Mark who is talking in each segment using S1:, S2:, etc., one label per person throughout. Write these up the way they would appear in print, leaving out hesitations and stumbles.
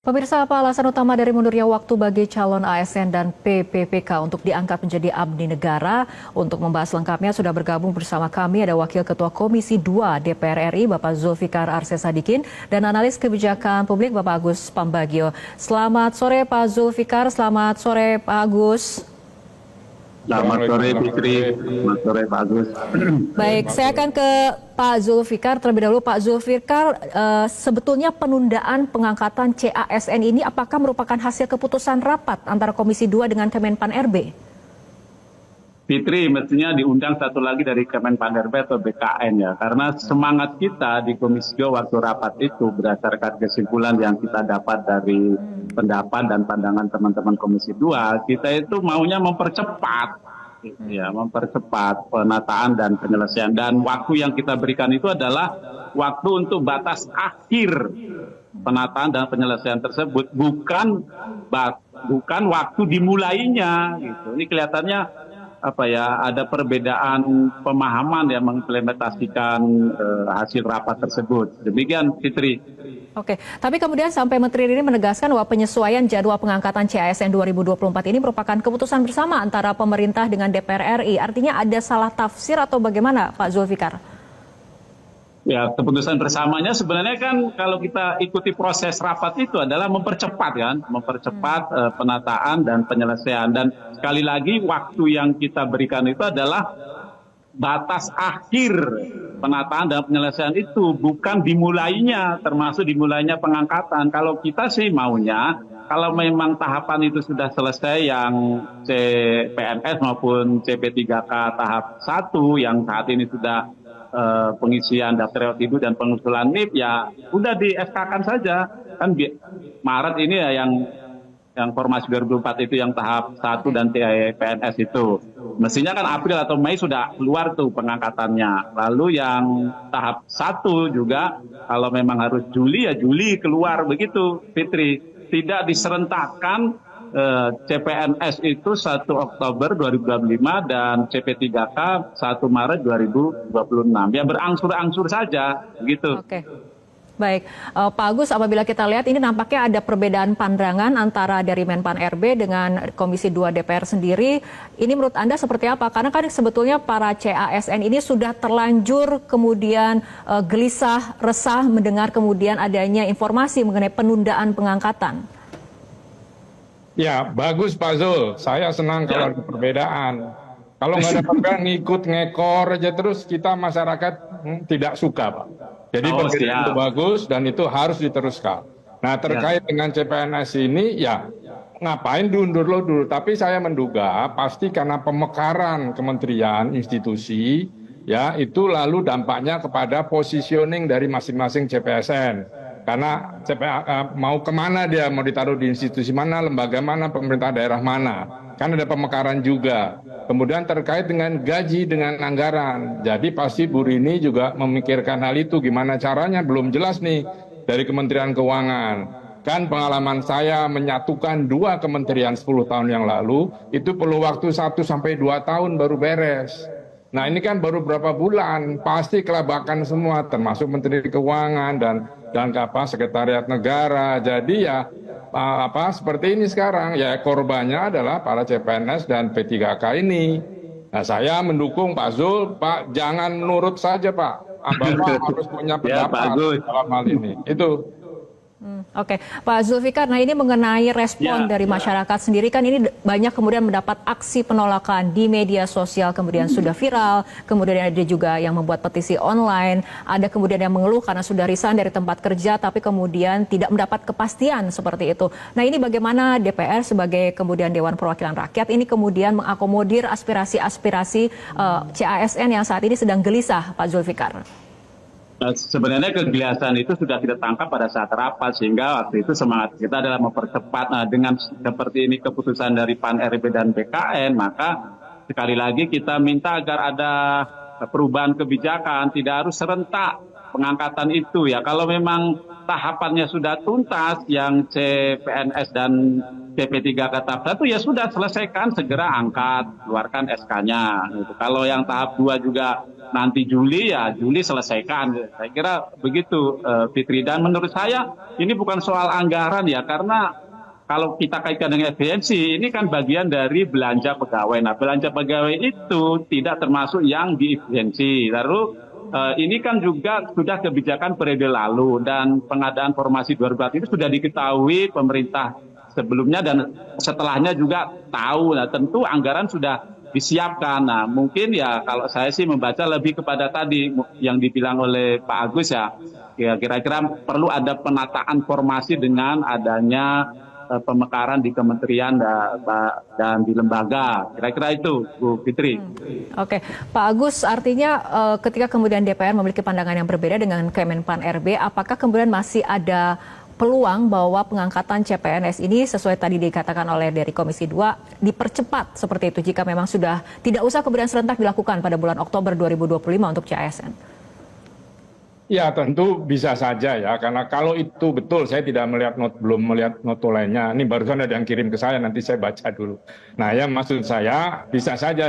S1: Pemirsa, apa alasan utama dari mundurnya waktu bagi calon ASN dan PPPK untuk diangkat menjadi abdi negara? Untuk membahas lengkapnya sudah bergabung bersama kami ada Wakil Ketua Komisi 2 DPR RI Bapak Zulfikar Arsesadikin dan analis kebijakan publik Bapak Agus Pambagio. Selamat sore Pak Zulfikar, selamat sore Pak Agus.
S2: Selamat sore Fitri, selamat sore Pak Agus.
S1: Baik, saya akan ke Pak Zulfikar terlebih dahulu. Pak Zulfikar, sebetulnya penundaan pengangkatan CASN ini apakah merupakan hasil keputusan rapat antara Komisi 2 dengan Kemenpan RB?
S2: Fitri, mestinya diundang satu lagi dari Kemenpan RB atau BKN ya, karena semangat kita di Komisi 2 waktu rapat itu berdasarkan kesimpulan yang kita dapat dari pendapat dan pandangan teman-teman Komisi 2, kita itu maunya mempercepat penataan dan penyelesaian, dan waktu yang kita berikan itu adalah waktu untuk batas akhir penataan dan penyelesaian tersebut, bukan waktu dimulainya gitu. Ini kelihatannya ada perbedaan pemahaman yang mengimplementasikan hasil rapat tersebut. Demikian Fitri.
S1: Oke, tapi kemudian sampai Menteri ini menegaskan bahwa penyesuaian jadwal pengangkatan CASN 2024 ini merupakan keputusan bersama antara pemerintah dengan DPR RI. Artinya ada salah tafsir atau bagaimana Pak Zulfikar?
S2: Ya, keputusan bersamanya sebenarnya kan kalau kita ikuti proses rapat itu adalah mempercepat penataan dan penyelesaian. Dan sekali lagi waktu yang kita berikan itu adalah batas akhir penataan dan penyelesaian itu, bukan dimulainya, termasuk dimulainya pengangkatan. Kalau kita sih maunya, kalau memang tahapan itu sudah selesai yang CPNS maupun CP3K tahap 1 yang saat ini sudah pengisian daftar individu dan pengusulan NIP, ya udah di SK-kan saja. Kan Maret ini ya yang formasi 2024 itu yang tahap 1 dan PNS itu. Mestinya kan April atau Mei sudah keluar tuh pengangkatannya. Lalu yang tahap 1 juga kalau memang harus Juli ya Juli keluar begitu Fitri. Tidak diserentakkan CPNS itu 1 Oktober 2025 dan CP3K 1 Maret 2026. Ya berangsur-angsur saja begitu.
S1: Oke. Baik, Pak Agus, apabila kita lihat ini nampaknya ada perbedaan pandangan antara dari Menpan RB dengan Komisi 2 DPR sendiri. Ini menurut Anda seperti apa? Karena kan sebetulnya para CASN ini sudah terlanjur kemudian gelisah, resah mendengar kemudian adanya informasi mengenai penundaan pengangkatan.
S3: Ya, bagus Pak Zul. Saya senang kalau ada perbedaan. Kalau nggak ada perbedaan ngikut ngekor aja terus kita masyarakat tidak suka, Pak. Jadi perbedaan itu bagus dan itu harus diteruskan. Nah, terkait dengan CPNS ini ya ngapain diundur dulu. Tapi saya menduga pasti karena pemekaran kementerian, institusi, ya itu lalu dampaknya kepada positioning dari masing-masing CPSN. Karena mau kemana dia, mau ditaruh di institusi mana, lembaga mana, pemerintah daerah mana. Kan ada pemekaran juga. Kemudian terkait dengan gaji, dengan anggaran. Jadi pasti Bu Rini juga memikirkan hal itu. Gimana caranya, belum jelas nih dari Kementerian Keuangan. Kan pengalaman saya menyatukan 2 kementerian 10 tahun yang lalu, itu perlu waktu 1 sampai 2 tahun baru beres. Nah ini kan baru berapa bulan, pasti kelabakan semua, termasuk Menteri Keuangan dan Sekretariat Negara. Jadi ya seperti ini sekarang, ya korbannya adalah para CPNS dan P3K ini. Nah saya mendukung Pak Zul, Pak jangan nurut saja Pak, Bapak harus punya pendapat dalam hal ini. Itu.
S1: Oke, Pak Zulfikar, nah ini mengenai respon dari masyarakat sendiri kan ini banyak kemudian mendapat aksi penolakan di media sosial, kemudian sudah viral, kemudian ada juga yang membuat petisi online, ada kemudian yang mengeluh karena sudah resign dari tempat kerja tapi kemudian tidak mendapat kepastian seperti itu. Nah ini bagaimana DPR sebagai kemudian Dewan Perwakilan Rakyat ini kemudian mengakomodir aspirasi-aspirasi CASN yang saat ini sedang gelisah, Pak Zulfikar?
S2: Sebenarnya kegelisahan itu sudah kita tangkap pada saat rapat, sehingga waktu itu semangat kita adalah mempercepat. Nah, dengan seperti ini keputusan dari PAN RB dan BKN, maka sekali lagi kita minta agar ada perubahan kebijakan, tidak harus serentak pengangkatan itu ya. Kalau memang tahapannya sudah tuntas, yang CPNS dan CP3K tahap 1 ya sudah selesaikan, segera angkat, keluarkan SK-nya. Gitu. Kalau yang tahap 2 juga nanti Juli ya Juli selesaikan. Saya kira begitu, Fitri. Dan menurut saya ini bukan soal anggaran ya, karena kalau kita kaitkan dengan efisiensi, ini kan bagian dari belanja pegawai. Nah, belanja pegawai itu tidak termasuk yang diefisiensi. Lalu ini kan juga sudah kebijakan periode lalu, dan pengadaan formasi 2004 itu sudah diketahui pemerintah sebelumnya dan setelahnya juga tahu. Nah, tentu anggaran sudah disiapkan. Nah, mungkin ya kalau saya sih membaca lebih kepada tadi yang dibilang oleh Pak Agus ya, kira-kira perlu ada penataan formasi dengan adanya pemekaran di kementerian dan di lembaga. Kira-kira itu, Bu Fitri.
S1: Oke, Pak Agus, artinya ketika kemudian DPR memiliki pandangan yang berbeda dengan Kemenpan RB, apakah kemudian masih ada peluang bahwa pengangkatan CPNS ini sesuai tadi dikatakan oleh dari Komisi 2 dipercepat seperti itu jika memang sudah tidak usah kemudian serentak dilakukan pada bulan Oktober 2025 untuk CASN?
S3: Ya tentu bisa saja ya, karena kalau itu betul, saya tidak melihat belum melihat notulennya. Ini barusan ada yang kirim ke saya, nanti saya baca dulu. Nah ya maksud saya bisa saja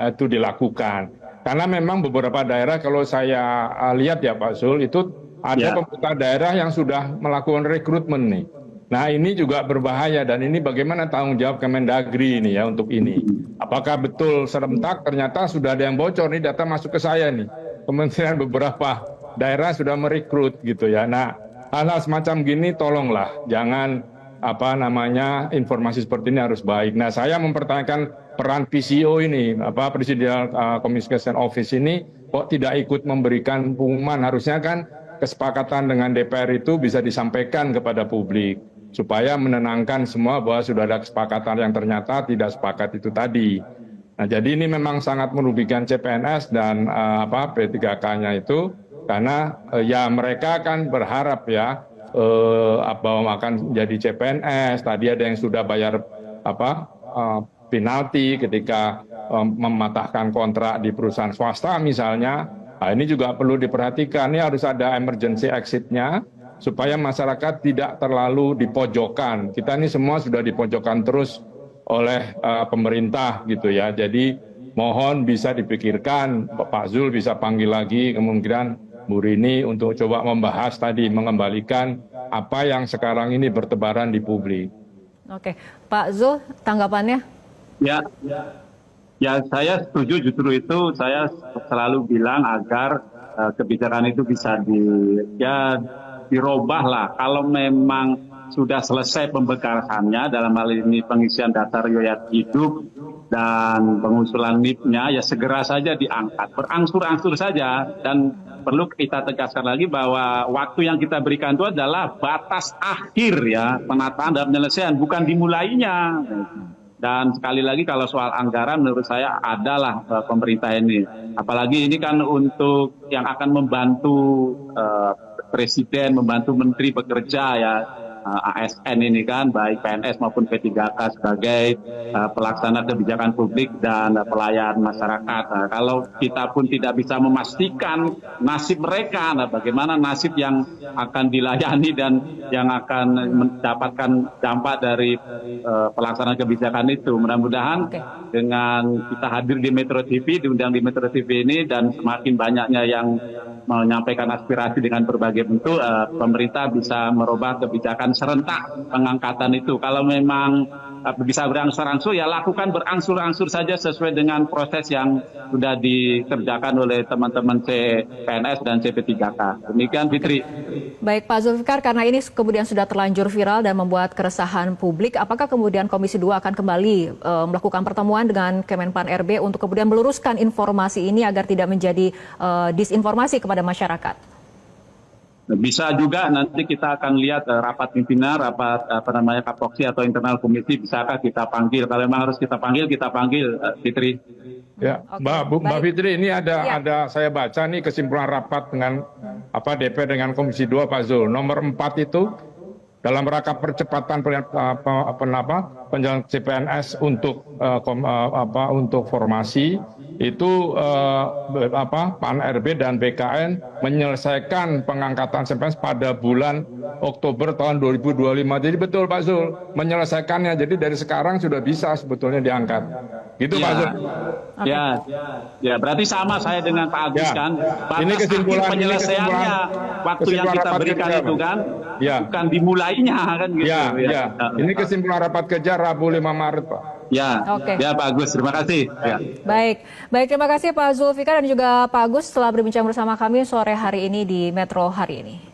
S3: itu dilakukan. Karena memang beberapa daerah kalau saya lihat ya Pak Zul, itu ada pemerintah daerah yang sudah melakukan rekrutmen nih. Nah ini juga berbahaya, dan ini bagaimana tanggung jawab Kemendagri ini ya untuk ini. Apakah betul serentak, ternyata sudah ada yang bocor, nih data masuk ke saya nih. Kementerian beberapa daerah sudah merekrut gitu ya. Nah, hal-hal semacam gini tolonglah jangan informasi seperti ini harus baik. Nah, saya mempertanyakan peran PCO ini, Presidential Communication Office ini kok tidak ikut memberikan pengumuman. Harusnya kan kesepakatan dengan DPR itu bisa disampaikan kepada publik supaya menenangkan semua bahwa sudah ada kesepakatan yang ternyata tidak sepakat itu tadi. Nah, jadi ini memang sangat merugikan CPNS dan P3K-nya itu. Karena ya mereka kan berharap ya bahwa akan jadi CPNS. Tadi ada yang sudah bayar penalti ketika mematahkan kontrak di perusahaan swasta misalnya. Nah, ini juga perlu diperhatikan. Ini harus ada emergency exit-nya supaya masyarakat tidak terlalu dipojokkan. Kita ini semua sudah dipojokkan terus oleh pemerintah gitu ya. Jadi mohon bisa dipikirkan, Pak Zul bisa panggil lagi kemungkinan Bu Rini untuk coba membahas tadi, mengembalikan apa yang sekarang ini bertebaran di publik. Oke,
S1: Pak Zul, tanggapannya?
S2: Ya saya setuju, justru itu saya selalu bilang agar kebijakan itu bisa dirubah lah. Kalau memang sudah selesai pembekasannya, dalam hal ini pengisian data riwayat hidup dan pengusulan NIP-nya, ya segera saja diangkat, berangsur-angsur saja. Dan perlu kita tegaskan lagi bahwa waktu yang kita berikan itu adalah batas akhir ya penataan dan penyelesaian, bukan dimulainya. Dan sekali lagi kalau soal anggaran menurut saya adalah pemerintah ini. Apalagi ini kan untuk yang akan membantu Presiden, membantu Menteri bekerja ya. ASN ini kan baik PNS maupun P3K sebagai pelaksana kebijakan publik dan pelayan masyarakat. Nah, kalau kita pun tidak bisa memastikan nasib mereka, nah bagaimana nasib yang akan dilayani dan yang akan mendapatkan dampak dari pelaksanaan kebijakan itu. Mudah-mudahan dengan kita hadir di Metro TV, diundang di Metro TV ini, dan semakin banyaknya yang menyampaikan aspirasi dengan berbagai bentuk, pemerintah bisa merubah kebijakan serentak pengangkatan itu. Kalau memang bisa berangsur-angsur, ya lakukan berangsur-angsur saja sesuai dengan proses yang sudah dikerjakan oleh teman-teman CPNS dan CP3K. Demikian, Fitri.
S1: Baik, Pak Zulfikar, karena ini kemudian sudah terlanjur viral dan membuat keresahan publik, apakah kemudian Komisi 2 akan kembali melakukan pertemuan dengan Kemenpan RB untuk kemudian meluruskan informasi ini agar tidak menjadi disinformasi kepada masyarakat?
S2: Bisa juga nanti kita akan lihat rapat pimpinan, rapat kapoksi atau internal komisi, bisakah kita panggil? Kalau memang harus kita panggil, Fitri.
S3: Ya, Mbak Fitri, ini ada saya baca nih kesimpulan rapat dengan DPR dengan Komisi 2 Pak Zul. Nomor 4 itu dalam rangka percepatan penjalan CPNS untuk formasi itu PAN RB dan BKN menyelesaikan pengangkatan CPNS pada bulan Oktober tahun 2025. Jadi betul Pak Zul, menyelesaikannya. Jadi dari sekarang sudah bisa sebetulnya diangkat. Gitu Pak Zul.
S2: Ya, ya berarti sama saya dengan Pak Agus
S3: Ya.
S2: kan. Batas
S3: Ini kesimpulan-
S2: akhir penyelesaiannya waktu yang kita
S3: rapat
S2: berikan
S3: kerja,
S2: itu
S3: Pak.
S2: kan,
S3: Ya.
S2: bukan dimulainya kan gitu.
S3: Ya, ya. Ini kesimpulan rapat kerja Rabu 5 Maret Pak.
S2: Ya,
S1: Oke.
S2: ya Pak Agus, terima kasih. Ya.
S1: Baik, baik terima kasih Pak Zulfikar dan juga Pak Agus telah berbincang bersama kami sore hari ini di Metro hari ini.